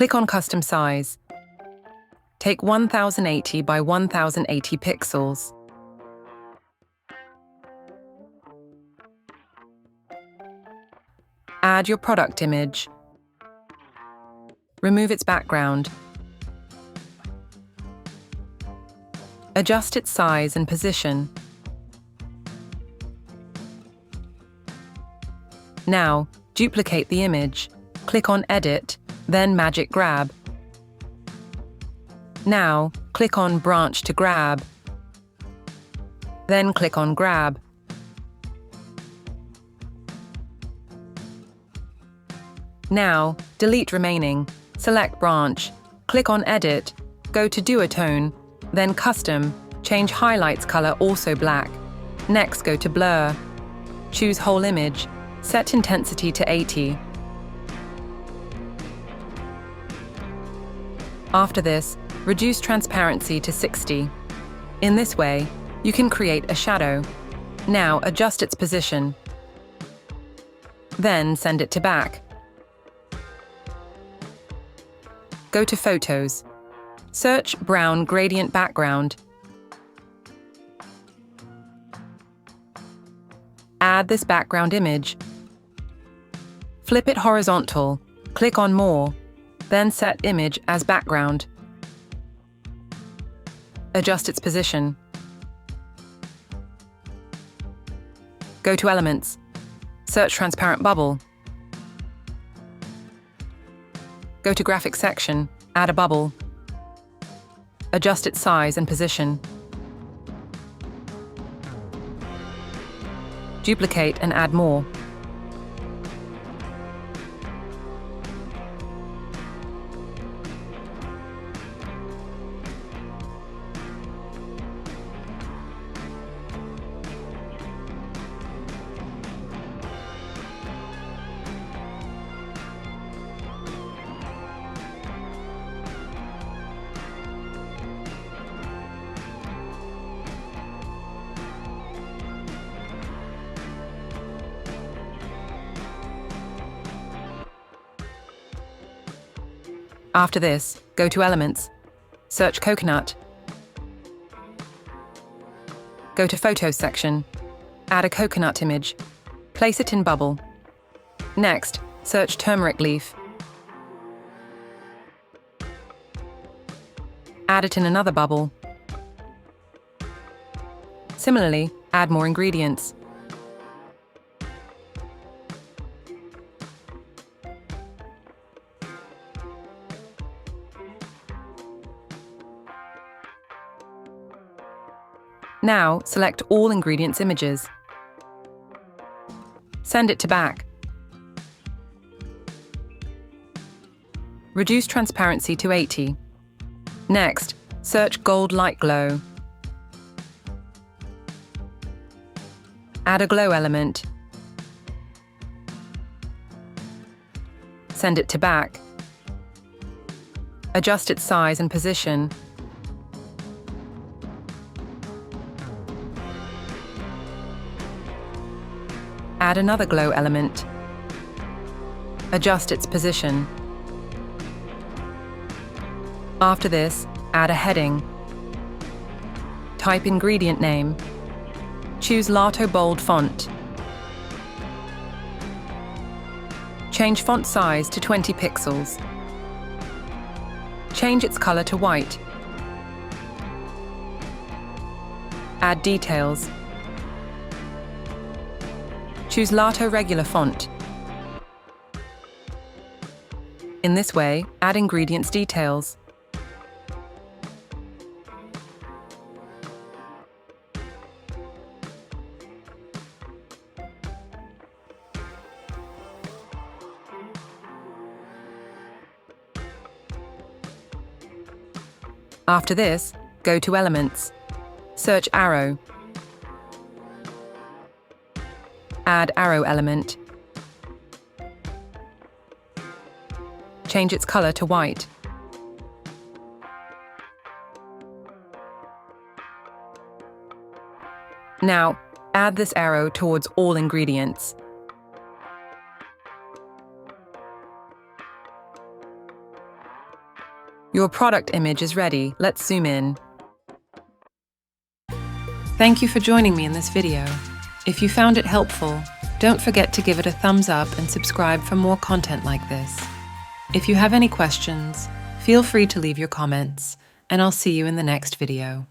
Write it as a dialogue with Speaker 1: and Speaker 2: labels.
Speaker 1: Click on Custom Size. Take 1080 by 1080 pixels. Add your product image. Remove its background. Adjust its size and position. Now, duplicate the image. Click on Edit, then Magic Grab. Now, click on Branch to grab. Then click on Grab. Now, delete remaining. Select Branch. Click on Edit. Go to Duotone. Then Custom. Change Highlights color also black. Next, go to Blur. Choose Whole Image. Set intensity to 80. After this, reduce transparency to 60. In this way, you can create a shadow. Now adjust its position. Then send it to back. Go to Photos. Search Brown Gradient Background. Add this background image. Flip it horizontal. Click on More. Then set Image as background. Adjust its position. Go to Elements. Search Transparent Bubble. Go to Graphics section. Add a bubble. Adjust its size and position. Duplicate and add more. After this, go to Elements. Search Coconut. Go to Photos section. Add a coconut image. Place it in bubble. Next, search Turmeric Leaf. Add it in another bubble. Similarly, add more ingredients. Now, select all ingredients images. Send it to back. Reduce transparency to 80. Next, search Gold Light Glow. Add a glow element. Send it to back. Adjust its size and position. Add another glow element. Adjust its position. After this, add a heading. Type ingredient name. Choose Lato bold font. Change font size to 20 pixels. Change its color to white. Add details. Choose Lato regular font. In this way, add ingredients details. After this, go to Elements. Search Arrow. Add arrow element. Change its color to white. Now, add this arrow towards all ingredients. Your product image is ready. Let's zoom in. Thank you for joining me in this video. If you found it helpful, don't forget to give it a thumbs up and subscribe for more content like this. If you have any questions, feel free to leave your comments, and I'll see you in the next video.